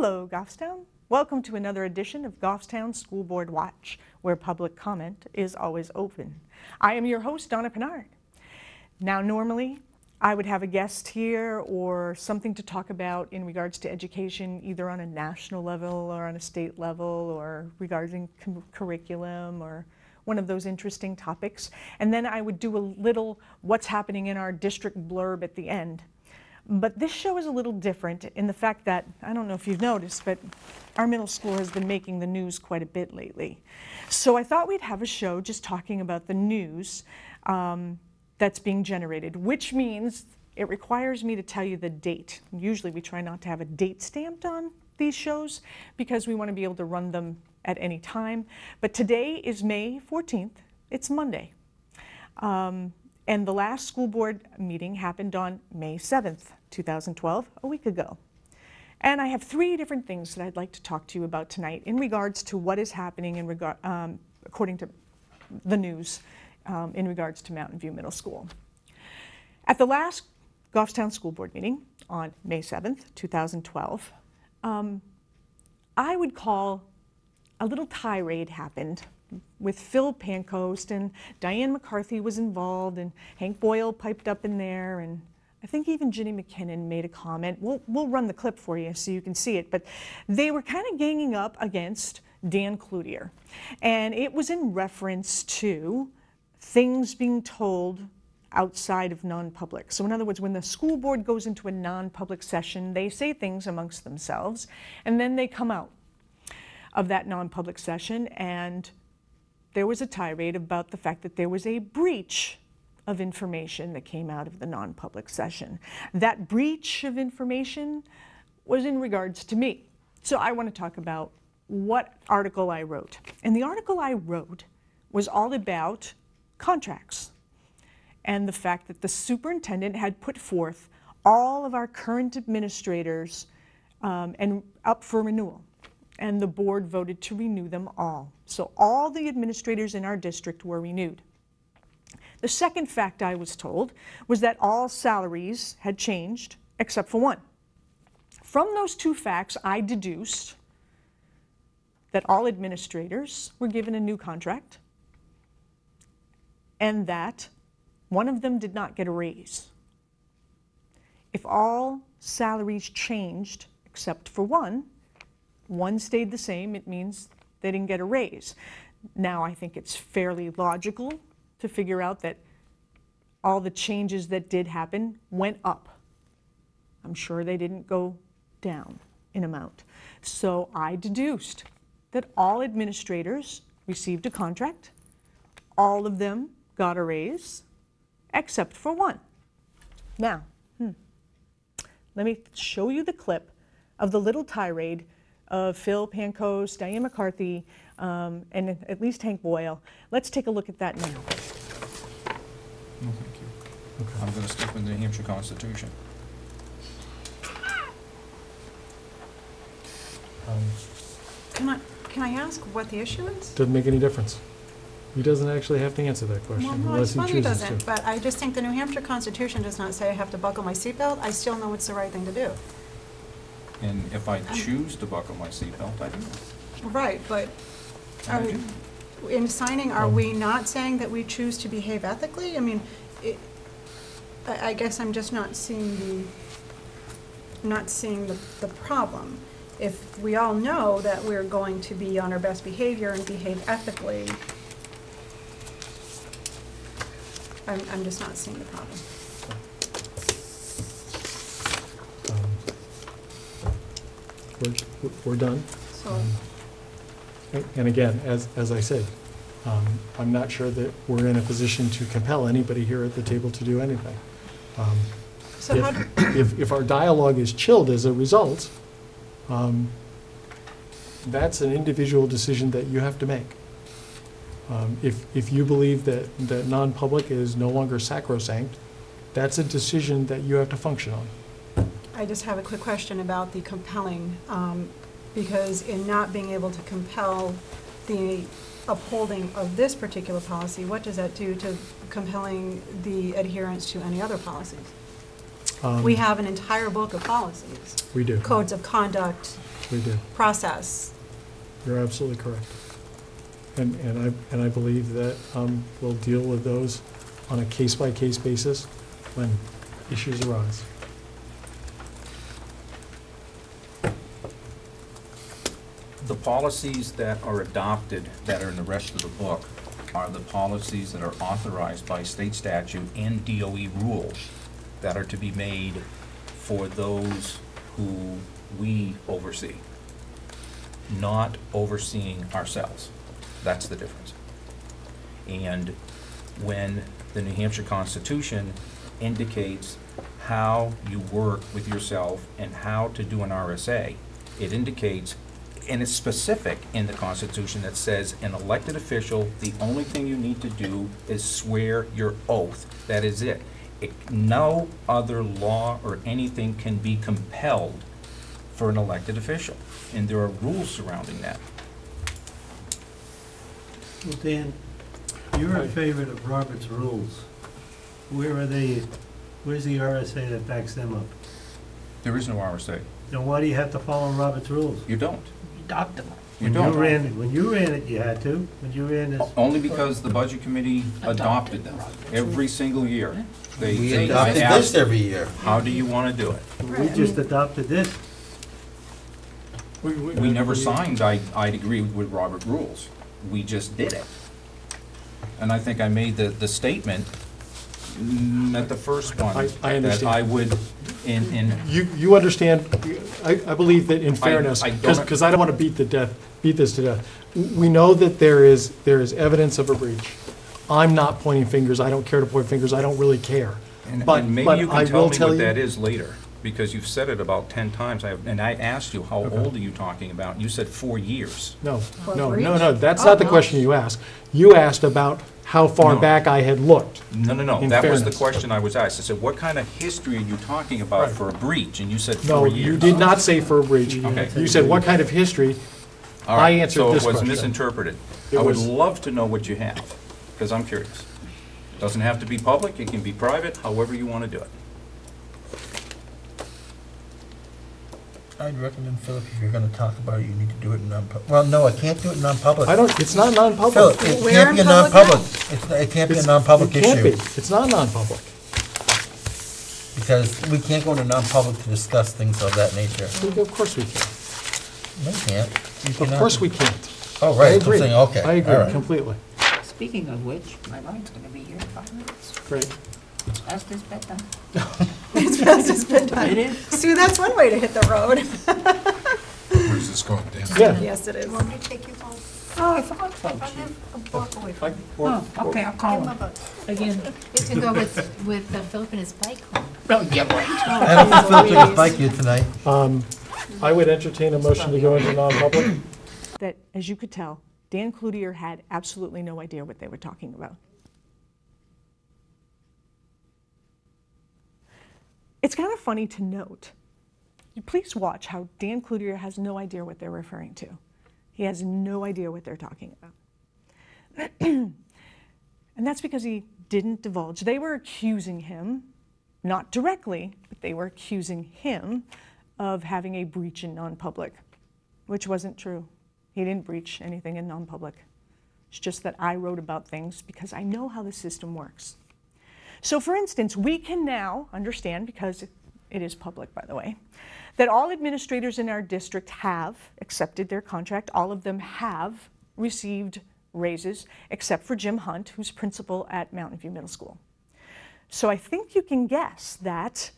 Hello, Goffstown. Welcome to another edition of Goffstown School Board Watch, where public comment is always open. I am your host, Donna Pinard. Now, normally, I would have a guest here or something to talk about in regards to education, either on a national level or on a state level or regarding curriculum or one of those interesting topics. And then I would do a little what's happening in our district blurb at the end. But this show is a little different in the fact that, I don't know if you've noticed, but our middle school has been making the news quite a bit lately. So I thought we'd have a show just talking about the news that's being generated, which means it requires me to tell you the date. Usually we try not to have a date stamped on these shows because we want to be able to run them at any time. But today is May 14th. It's Monday. And the last school board meeting happened on May 7th, 2012, a week ago. And I have three different things that I'd like to talk to you about tonight in regards to what is happening in according to the news in regards to Mountain View Middle School. At the last Goffstown School Board meeting on May 7th, 2012, I would call a little tirade happened with Phil Pancoast, and Diane McCarthy was involved, and Hank Boyle piped up in there, and I think even Ginny McKinnon made a comment. We'll run the clip for you so you can see it, but they were kind of ganging up against Dan Cloutier, and it was in reference to things being told outside of non-public. So in other words, when the school board goes into a non-public session, they say things amongst themselves, and then they come out of that non-public session, and there was a tirade about the fact that there was a breach of information that came out of the non-public session. That breach of information was in regards to me. So I want to talk about what article I wrote. And the article I wrote was all about contracts and the fact that the superintendent had put forth all of our current administrators and up for renewal. And the board voted to renew them all. So all the administrators in our district were renewed. The second fact I was told was that all salaries had changed except for one. From those two facts, I deduced that all administrators were given a new contract and that one of them did not get a raise. If all salaries changed except for one stayed the same, it means they didn't get a raise. Now, I think it's fairly logical to figure out that all the changes that did happen went up. I'm sure they didn't go down in amount. So I deduced that all administrators received a contract, all of them got a raise, except for one. Now, let me show you the clip of the little tirade of Phil Pancoast, Diane McCarthy, and at least Hank Boyle. Let's take a look at that now. No, thank you. Okay. I'm going to stick with the New Hampshire Constitution. Can I ask what the issue is? Doesn't make any difference. He doesn't actually have to answer that question Well, no, unless he chooses doesn't, to. but I just think the New Hampshire Constitution does not say I have to buckle my seatbelt. I still know it's the right thing to do. And if I choose to buckle my seatbelt, I do. Right, but in signing, are we not saying that we choose to behave ethically? I mean, I guess I'm just not seeing the problem. If we all know that we're going to be on our best behavior and behave ethically, I'm just not seeing the problem. We're done. So, And again, as I said, I'm not sure that we're in a position to compel anybody here at the table to do anything. so If our dialogue is chilled as a result, that's an individual decision that you have to make. If you believe that non-public is no longer sacrosanct, that's a decision that you have to function on. I just have a quick question about the compelling, because in not being able to compel the upholding of this particular policy, what does that do to compelling the adherence to any other policies? We have an entire book of policies, We do, codes of conduct, we do. process. You're absolutely correct. And I believe that we'll deal with those on a case-by-case basis when issues arise. The policies that are adopted, that are in the rest of the book, are the policies that are authorized by state statute and DOE rules that are to be made for those who we oversee, not overseeing ourselves. That's the difference. And when the New Hampshire Constitution indicates how you work with yourself and how to do an RSA, it indicates, and it's specific in the Constitution that says an elected official, the only thing you need to do is swear your oath. That is it. No other law or anything can be compelled for an elected official. And there are rules surrounding that. Well, Dan, you're in favor of Robert's rules. Where are they, where's the RSA that backs them up? There is no RSA. Then why do you have to follow Robert's rules? You don't. Adopt them. You When don't. When you ran it, you had to. When you ran this. Only because the Budget Committee adopted them every single year. We I adopted this asked, every year. how do you want to do it? We just adopted this. We never signed, I'd agree with Robert rules. We just did it. And I think I made the statement at the first one. I That understand. I would, in You understand, I believe that in fairness, I don't- because I don't want to beat this to death. We know that there is evidence of a breach. I'm not pointing fingers, I don't care to point fingers, I don't really care. and But maybe you I can will tell me what you- that is later, because you've said it about 10 times. And I asked you, how Okay. old are you talking about? You said 4 years. No, For no, breach? no, no, that's not the question you asked. You asked about how far No. back I had looked. No, In that was the fairness. question I was asked. I said, what kind of history are you talking about Right. for a breach? And you said No, 4 years. you did not say for a breach. Okay. You said what kind of history. All right, I answered this So it was question. misinterpreted. It I would was- love to know what you have, because I'm curious. Doesn't have to be public, it can be private, however you want to do it. I'd recommend, Philip, if you're gonna talk about it, you need to do it in non-public. Well, no, I can't do it in non-public. I don't, it's not non-public. Philip, it We're can't in be a public non-public. It can't be a It's- non-public It can't be, issue. it's not non-public. Because we can't go into non-public to discuss things of that nature. Of course we can. No, you can't. You Of cannot. course we can't. Oh, I right, I'm agree. saying, okay. I all agree right. completely. Speaking of which, my line's gonna be here in 5 minutes. Great. It's past his bedtime. It's past its bedtime. It is. Sue, that's one way to hit the road. Where's this going, Dan? Yeah. Yes, it is. Want me to take you home? Oh, I forgot I folks. live a block away from you. Oh, okay, I'll call Give him him about, again. you can go with Philip and his bike home. Oh, yeah, right. I don't think Philip took his bike here tonight. I would entertain a motion to go into non-public. That, as you could tell, Dan Cloutier had absolutely no idea what they were talking about. It's kind of funny to note. Please watch how Dan Cloutier has no idea what they're referring to. He has no idea what they're talking about. And that's because he didn't divulge. They were accusing him, not directly, but they were accusing him of having a breach in non-public, which wasn't true. He didn't breach anything in non-public. It's just that I wrote about things because I know how the system works. So for instance, we can now understand, because it is public, by the way, that all administrators in our district have accepted their contract. All of them have received raises, except for Jim Hunt, who's principal at Mountain View Middle School. So I think you can guess that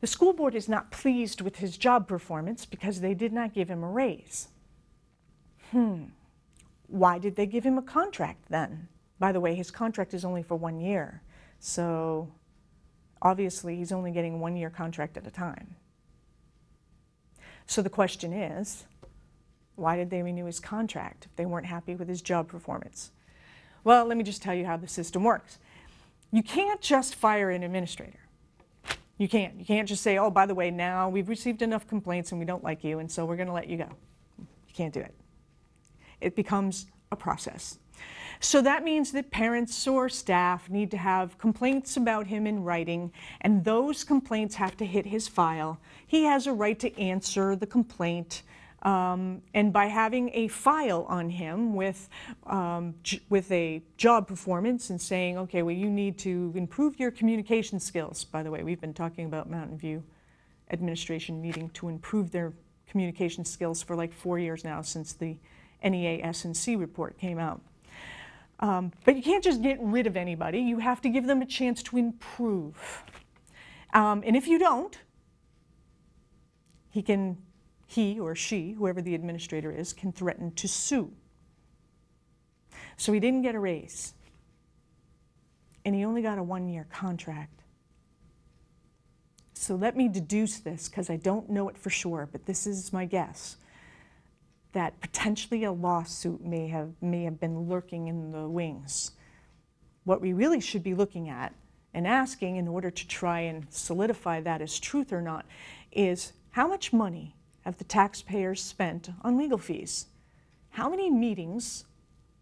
the school board is not pleased with his job performance because they did not give him a raise. Why did they give him a contract then? By the way, his contract is only for 1 year. So obviously he's only getting a 1-year contract at a time. So the question is, why did they renew his contract if they weren't happy with his job performance? Well, let me just tell you how the system works. You can't just fire an administrator. You can't. You can't just say, oh, by the way, now we've received enough complaints and we don't like you, and so we're going to let you go. You can't do it. It becomes a process. So that means that parents or staff need to have complaints about him in writing, and those complaints have to hit his file. He has a right to answer the complaint, and by having a file on him with a job performance and saying, okay, well, you need to improve your communication skills. By the way, we've been talking about Mountain View administration needing to improve their communication skills for like 4 years now since the NEA S&C report came out. But you can't just get rid of anybody. You have to give them a chance to improve. And if you don't, he or she, whoever the administrator is, can threaten to sue. So he didn't get a raise. And he only got a 1-year contract. So let me deduce this, because I don't know it for sure, but this is my guess, that potentially a lawsuit may have been lurking in the wings. What we really should be looking at and asking in order to try and solidify that as truth or not is how much money have the taxpayers spent on legal fees? How many meetings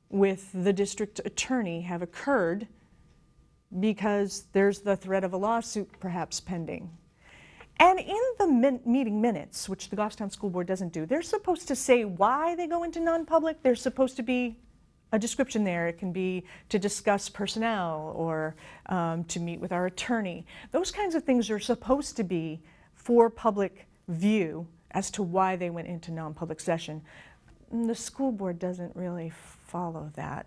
with the district attorney have occurred because there's the threat of a lawsuit perhaps pending? And in the meeting minutes, which the Goffstown School Board doesn't do, they're supposed to say why they go into non-public. There's supposed to be a description there. It can be to discuss personnel or to meet with our attorney. Those kinds of things are supposed to be for public view as to why they went into non-public session. And the school board doesn't really follow that.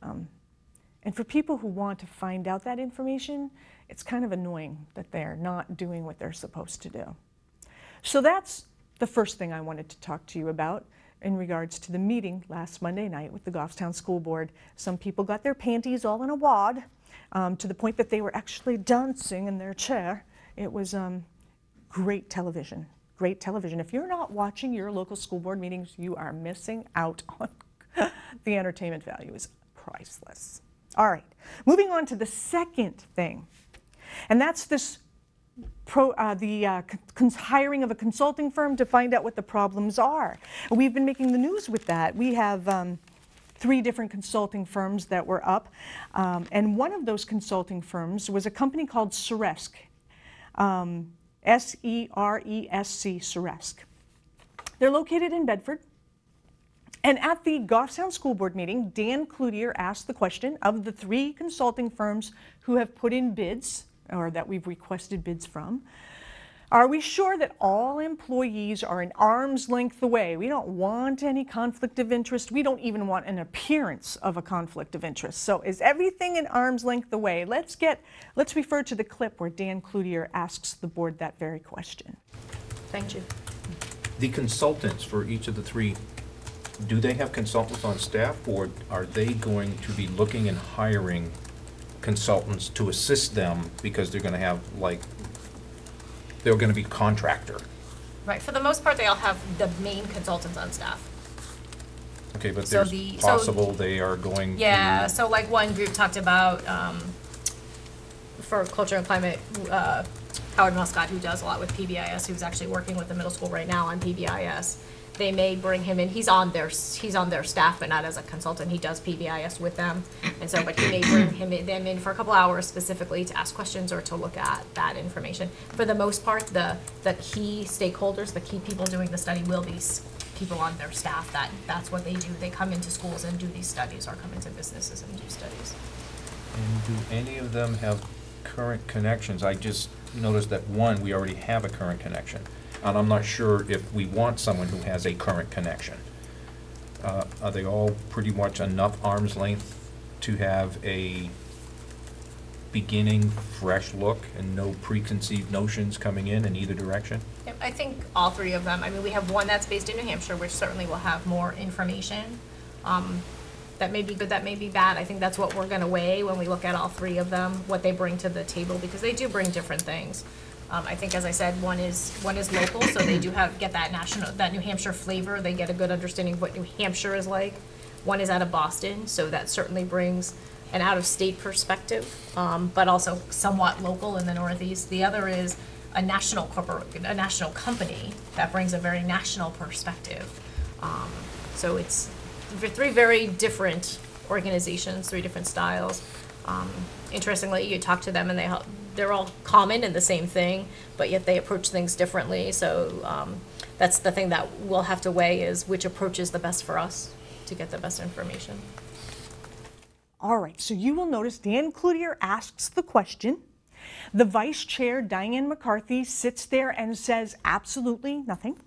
And for people who want to find out that information, it's kind of annoying that they're not doing what they're supposed to do. So that's the first thing I wanted to talk to you about in regards to the meeting last Monday night with the Goffstown School Board. Some people got their panties all in a wad to the point that they were actually dancing in their chair. It was great television, great television. If you're not watching your local school board meetings, you are missing out on the entertainment value is priceless. All right, moving on to the second thing, and that's this hiring of a consulting firm to find out what the problems are. We've been making the news with that. We have 3 different consulting firms that were up, and one of those consulting firms was a company called Seresc, S-E-R-E-S-C, Seresc. They're located in Bedford. And at the Goffstown School Board meeting, Dan Cloutier asked the question of the 3 consulting firms who have put in bids, or that we've requested bids from, are we sure that all employees are an arm's length away? We don't want any conflict of interest. We don't even want an appearance of a conflict of interest. So is everything an arm's length away? Let's refer to the clip where Dan Cloutier asks the board that very question. Thank you. The consultants for each of the 3, do they have consultants on staff, or are they going to be looking and hiring consultants to assist them because they're going to have, like, they're going to be contractor? Right, for the most part, they all have the main consultants on staff. Okay, but So there's possible they are going to... Yeah, so like one group talked about, for culture and climate, Howard Muscott, who does a lot with PBIS, who's actually working with the middle school right now on PBIS. They may bring him in. He's on their staff, but not as a consultant. He does PBIS with them, and so. But he may bring them in for a couple hours specifically to ask questions or to look at that information. For the most part, the key stakeholders, the key people doing the study, will be people on their staff. That's what they do. They come into schools and do these studies, or come into businesses and do studies. And do any of them have current connections? I just noticed that one, we already have a current connection. And I'm not sure if we want someone who has a current connection. Are they all pretty much enough arm's length to have a beginning, fresh look and no preconceived notions coming in either direction? Yep, I think all 3 of them. I mean, we have one that's based in New Hampshire, which certainly will have more information. That may be good, that may be bad. I think that's what we're going to weigh when we look at all 3 of them, what they bring to the table, because they do bring different things. I think, as I said, one is local, so they do get that New Hampshire flavor. They get a good understanding of what New Hampshire is like. One is out of Boston, so that certainly brings an out-of-state perspective, but also somewhat local in the Northeast. The other is a national company that brings a very national perspective. So it's 3 very different organizations, 3 different styles. Interestingly, you talk to them and they're all common in the same thing, but yet they approach things differently. So that's the thing that we'll have to weigh, is which approach is the best for us to get the best information. All right, so you will notice Dan Cloutier asks the question. The vice chair, Diane McCarthy, sits there and says absolutely nothing.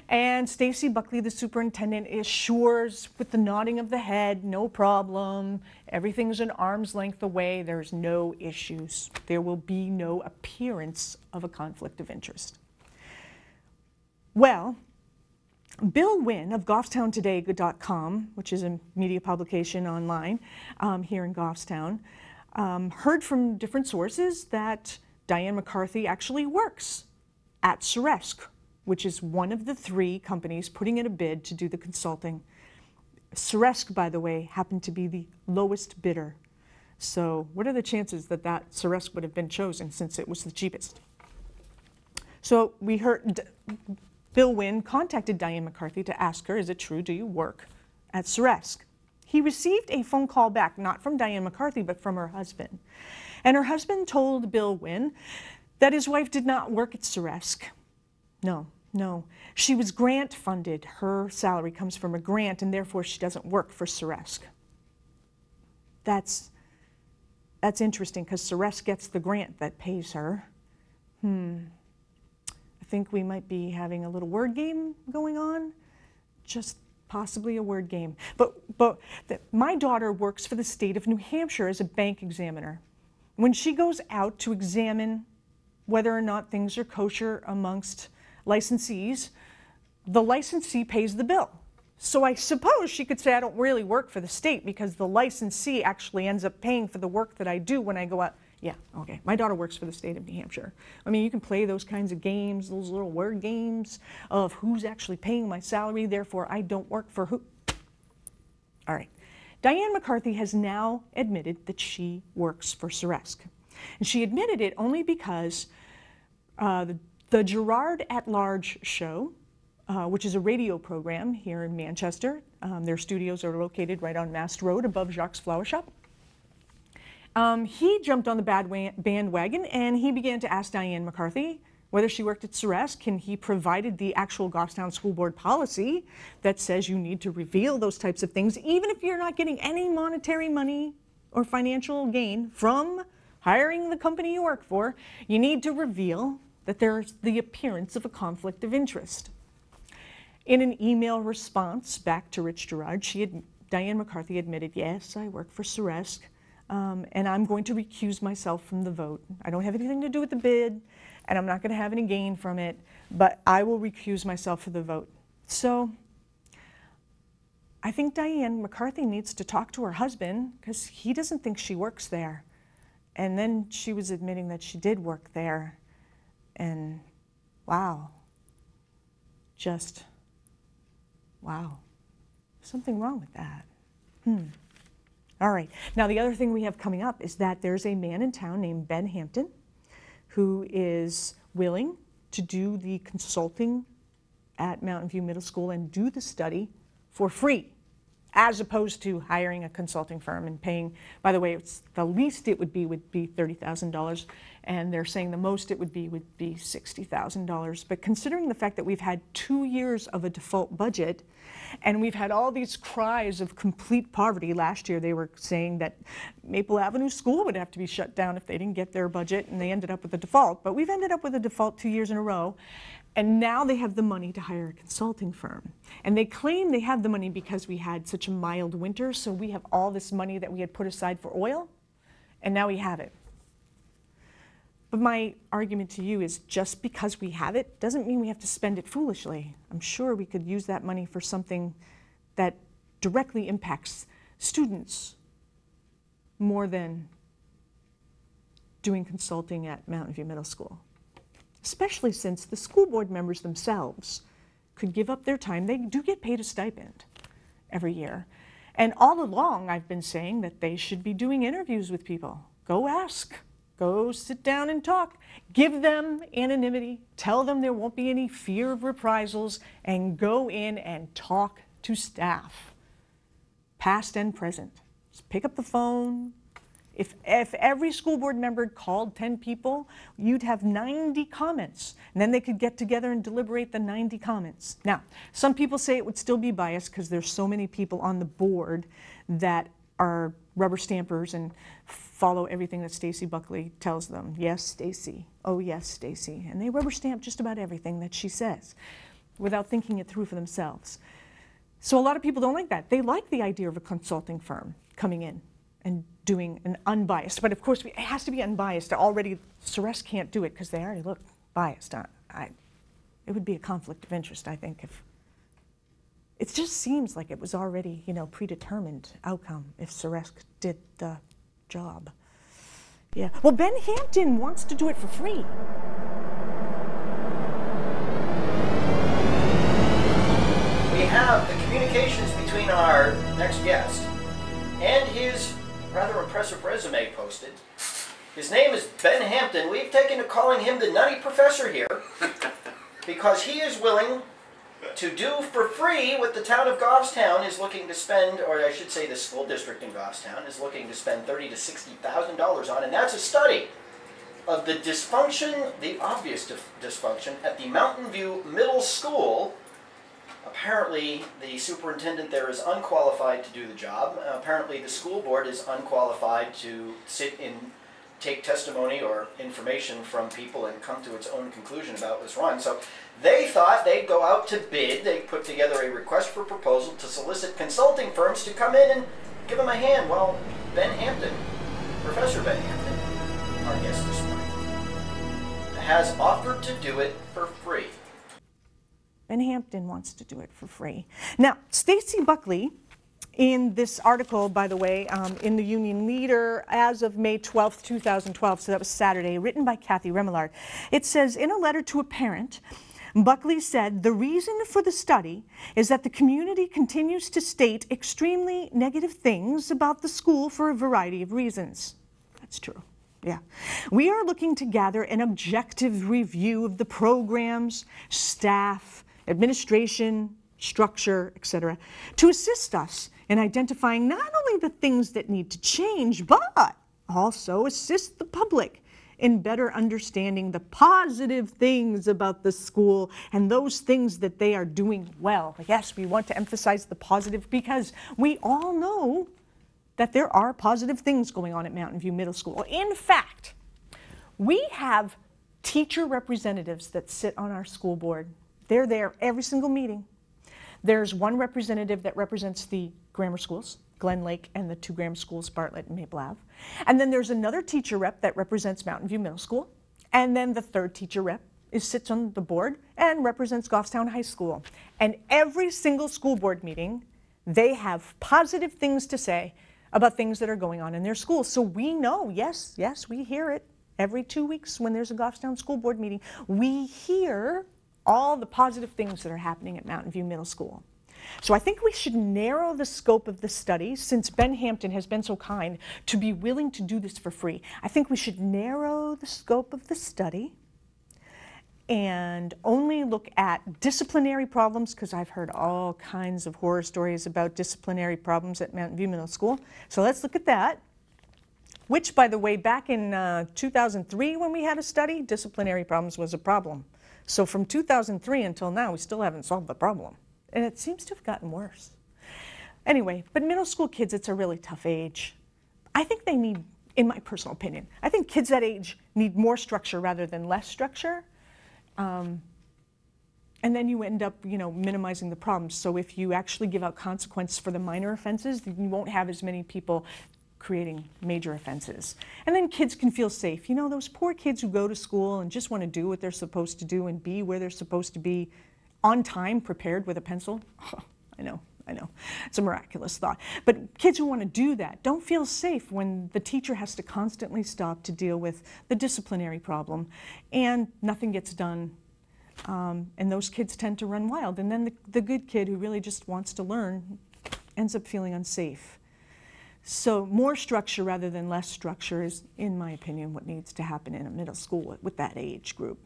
And Stacy Buckley, the superintendent, assures with the nodding of the head, no problem, everything's an arm's length away, there's no issues. There will be no appearance of a conflict of interest. Well, Bill Wynne of GoffstownToday.com, which is a media publication online here in Goffstown, heard from different sources that Diane McCarthy actually works at Ceresc, which is one of the 3 companies putting in a bid to do the consulting. Ceresc, by the way, happened to be the lowest bidder. So what are the chances that Ceresc would have been chosen, since it was the cheapest? So we heard Bill Wynne contacted Diane McCarthy to ask her, is it true, do you work at Ceresc? He received a phone call back, not from Diane McCarthy, but from her husband. And her husband told Bill Wynne that his wife did not work at Ceresc. No. She was grant funded. Her salary comes from a grant, and therefore she doesn't work for Ceresc. That's interesting, because Ceresc gets the grant that pays her. I think we might be having a little word game going on. Just possibly a word game. But my daughter works for the state of New Hampshire as a bank examiner. When she goes out to examine whether or not things are kosher amongst licensees, the licensee pays the bill. So I suppose she could say, I don't really work for the state, because the licensee actually ends up paying for the work that I do when I go out. Yeah, okay, my daughter works for the state of New Hampshire. I mean, you can play those kinds of games, those little word games of who's actually paying my salary, therefore I don't work for who. All right, Diane McCarthy has now admitted that she works for Ceresc. And she admitted it only because the Gerard at Large show, which is a radio program here in Manchester. Their studios are located right on Mast Road above Jacques' Flower Shop. He jumped on the bandwagon and he began to ask Diane McCarthy whether she worked at Ceresc, and he provided the actual Goffstown School Board policy that says you need to reveal those types of things, even if you're not getting any monetary money or financial gain from hiring the company you work for. You need to reveal that there's the appearance of a conflict of interest. In an email response back to Rich Gerard, Diane McCarthy admitted, yes, I work for Ceresc, and I'm going to recuse myself from the vote. I don't have anything to do with the bid, and I'm not going to have any gain from it, but I will recuse myself from the vote. So I think Diane McCarthy needs to talk to her husband, because he doesn't think she works there. And then she was admitting that she did work there. And wow, just wow, something wrong with that. All right, now the other thing we have coming up is that there's a man in town named Ben Hampton who is willing to do the consulting at Mountain View Middle School and do the study for free, as opposed to hiring a consulting firm and paying. By the way, it's the least it would be $30,000, and they're saying the most it would be $60,000. But considering the fact that we've had 2 years of a default budget, and we've had all these cries of complete poverty. Last year they were saying that Maple Avenue School would have to be shut down if they didn't get their budget, and they ended up with a default. But we've ended up with a default 2 years in a row. And now they have the money to hire a consulting firm. And they claim they have the money because we had such a mild winter, so we have all this money that we had put aside for oil, and now we have it. But my argument to you is, just because we have it doesn't mean we have to spend it foolishly. I'm sure we could use that money for something that directly impacts students more than doing consulting at Mountain View Middle School. Especially since the school board members themselves could give up their time. They do get paid a stipend every year. And all along I've been saying that they should be doing interviews with people. Go ask, go sit down and talk. Give them anonymity, tell them there won't be any fear of reprisals, and go in and talk to staff. past and present. Just pick up the phone. If every school board member called 10 people, you'd have 90 comments. And then they could get together and deliberate the 90 comments. Now, some people say it would still be biased because there's so many people on the board that are rubber stampers and follow everything that Stacy Buckley tells them. Yes, Stacy. Oh, yes, Stacy. And they rubber stamp just about everything that she says without thinking it through for themselves. So a lot of people don't like that. They like the idea of a consulting firm coming in and doing an unbiased, but of course it has to be unbiased. Already, Ceres can't do it because they already look biased. It would be a conflict of interest, I think, if it just seems like it was already, predetermined outcome if Ceres did the job. Yeah. Well, Ben Hampton wants to do it for free. We have the communications between our next guest and his rather impressive resume posted. His name is Ben Hampton. We've taken to calling him the Nutty Professor here because he is willing to do for free what the town of Goffstown is looking to spend, or I should say the school district in Goffstown is looking to spend $30,000 to $60,000 on, and that's a study of the dysfunction, the obvious dysfunction, at the Mountain View Middle School. Apparently, the superintendent there is unqualified to do the job. Apparently, the school board is unqualified to sit and take testimony or information from people and come to its own conclusion about what's wrong. So they thought they'd go out to bid. They put together a request for proposal to solicit consulting firms to come in and give them a hand. Well, Ben Hampton, Professor Ben Hampton, our guest this morning, has offered to do it for free. Ben Hampton wants to do it for free. Now, Stacy Buckley, in this article, by the way, in the Union Leader as of May 12th, 2012, so that was Saturday, written by Kathy Remillard, it says, in a letter to a parent, Buckley said, the reason for the study is that the community continues to state extremely negative things about the school for a variety of reasons. That's true. Yeah. We are looking to gather an objective review of the programs, staff, administration, structure, etc., to assist us in identifying not only the things that need to change, but also assist the public in better understanding the positive things about the school and those things that they are doing well. Yes, we want to emphasize the positive because we all know that there are positive things going on at Mountain View Middle School. In fact, we have teacher representatives that sit on our school board. They're there every single meeting. There's one representative that represents the grammar schools, Glen Lake and the two grammar schools, Bartlett and Maple Ave. And then there's another teacher rep that represents Mountain View Middle School. And then the third teacher rep sits on the board and represents Goffstown High School. And every single school board meeting, they have positive things to say about things that are going on in their school. So we know, yes, we hear it every 2 weeks when there's a Goffstown school board meeting. We hear all the positive things that are happening at Mountain View Middle School. So I think we should narrow the scope of the study, since Ben Hampton has been so kind to be willing to do this for free. I think we should narrow the scope of the study and only look at disciplinary problems, because I've heard all kinds of horror stories about disciplinary problems at Mountain View Middle School. So let's look at that, which, by the way, back in 2003 when we had a study, disciplinary problems was a problem. So from 2003 until now, we still haven't solved the problem. And it seems to have gotten worse. Anyway, but middle school kids, it's a really tough age. I think they need, in my personal opinion, I think kids that age need more structure rather than less structure. And then you end up, minimizing the problems. So if you actually give out consequences for the minor offenses, then you won't have as many people creating major offenses. And then kids can feel safe. Those poor kids who go to school and just want to do what they're supposed to do and be where they're supposed to be on time, prepared with a pencil. Oh, I know. It's a miraculous thought. But kids who want to do that don't feel safe when the teacher has to constantly stop to deal with the disciplinary problem and nothing gets done. And those kids tend to run wild. And then the good kid who really just wants to learn ends up feeling unsafe. So more structure rather than less structure is, in my opinion, what needs to happen in a middle school with that age group.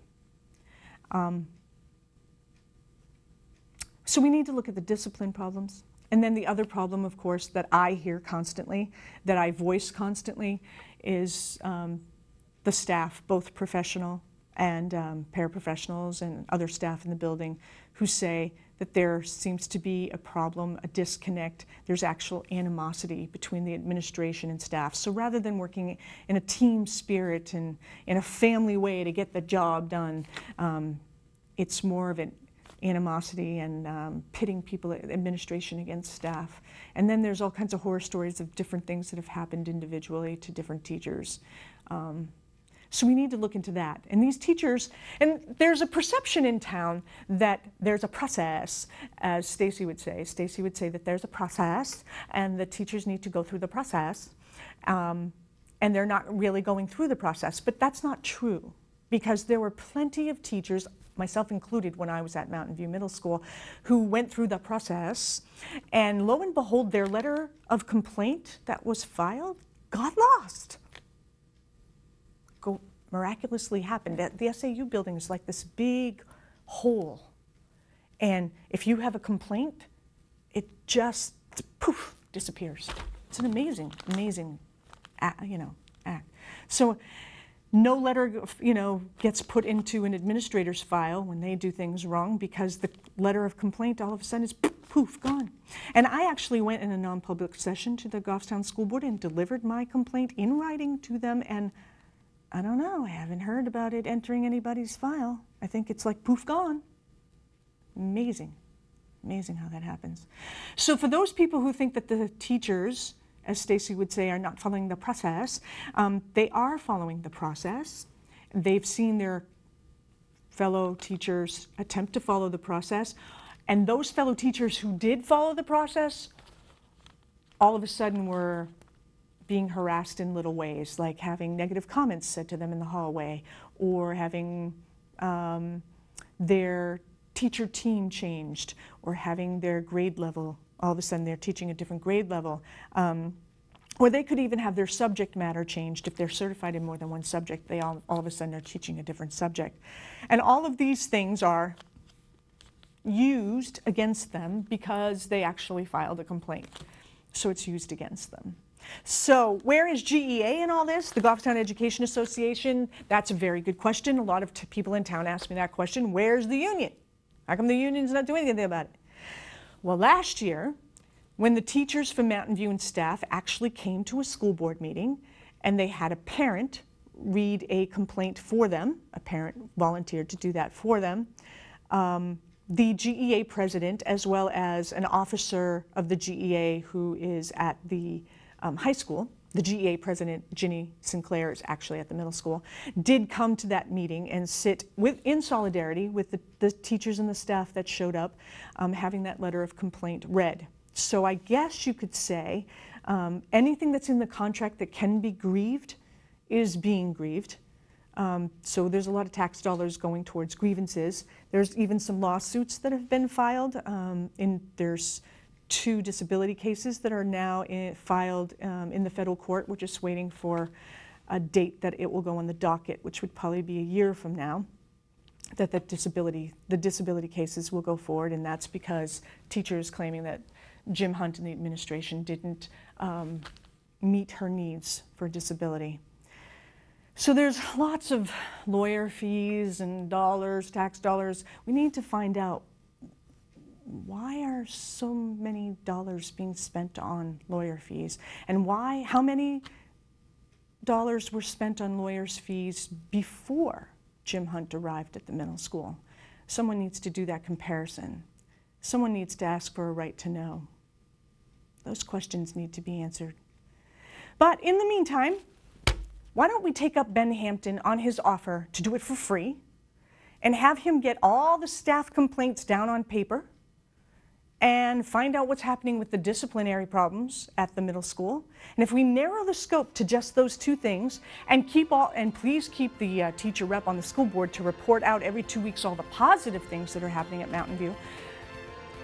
So we need to look at the discipline problems. And then the other problem, of course, that I hear constantly, that I voice constantly, is the staff, both professional and paraprofessionals and other staff in the building, who say that there seems to be a problem, a disconnect. There's actual animosity between the administration and staff. So rather than working in a team spirit and in a family way to get the job done, it's more of an animosity and pitting people, administration against staff. And then there's all kinds of horror stories of different things that have happened individually to different teachers. So we need to look into that. And these teachers, and there's a perception in town that there's a process, as Stacy would say. Stacy would say that there's a process and the teachers need to go through the process. And they're not really going through the process. But that's not true, because there were plenty of teachers, myself included when I was at Mountain View Middle School, who went through the process, and lo and behold, their letter of complaint that was filed got lost. Miraculously happened. The SAU building is like this big hole, and if you have a complaint, it just poof disappears. It's an amazing, amazing, act. So no letter, gets put into an administrator's file when they do things wrong, because the letter of complaint all of a sudden is poof, gone. And I actually went in a non-public session to the Goffstown School Board and delivered my complaint in writing to them, and I don't know, I haven't heard about it entering anybody's file. I think it's like poof, gone. Amazing, amazing how that happens. So for those people who think that the teachers, as Stacy would say, are not following the process, they are following the process. They've seen their fellow teachers attempt to follow the process, and those fellow teachers who did follow the process, all of a sudden were being harassed in little ways, like having negative comments said to them in the hallway, or having their teacher team changed, or having their grade level, all of a sudden they're teaching a different grade level. Or they could even have their subject matter changed. If they're certified in more than one subject, they all of a sudden are teaching a different subject. And all of these things are used against them because they actually filed a complaint. So it's used against them. So where is GEA in all this? The Goffstown Education Association? That's a very good question. A lot of people in town ask me that question. Where's the union? How come the union's not doing anything about it? Well, last year, when the teachers from Mountain View and staff actually came to a school board meeting and they had a parent read a complaint for them, a parent volunteered to do that for them, the GEA president, as well as an officer of the GEA who is at the high school, the GEA president, Ginny Sinclair, is actually at the middle school, did come to that meeting and sit in solidarity with the teachers and the staff that showed up, having that letter of complaint read. So I guess you could say anything that's in the contract that can be grieved is being grieved. So there's a lot of tax dollars going towards grievances. There's even some lawsuits that have been filed. There's 2 disability cases that are now filed in the federal court. We're just waiting for a date that it will go on the docket, which would probably be a year from now, that the disability cases will go forward, and that's because teachers claiming that Jim Hunt and the administration didn't meet her needs for disability. So there's lots of lawyer fees and dollars, tax dollars. We need to find out, why are so many dollars being spent on lawyer fees? And how many dollars were spent on lawyers' fees before Jim Hunt arrived at the middle school? Someone needs to do that comparison. Someone needs to ask for a right to know. Those questions need to be answered. But in the meantime, why don't we take up Ben Hampton on his offer to do it for free and have him get all the staff complaints down on paper and find out what's happening with the disciplinary problems at the middle school. And if we narrow the scope to just those 2 things, and please keep the teacher rep on the school board to report out every 2 weeks all the positive things that are happening at Mountain View,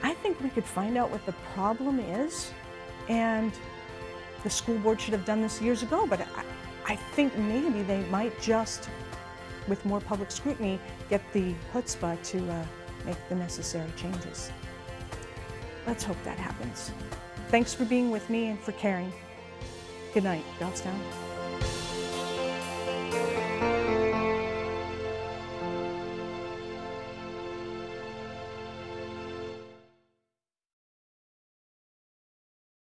I think we could find out what the problem is. And the school board should have done this years ago, but I think maybe they might just, with more public scrutiny, get the chutzpah to make the necessary changes. Let's hope that happens. Thanks for being with me and for caring. Good night, Goffstown.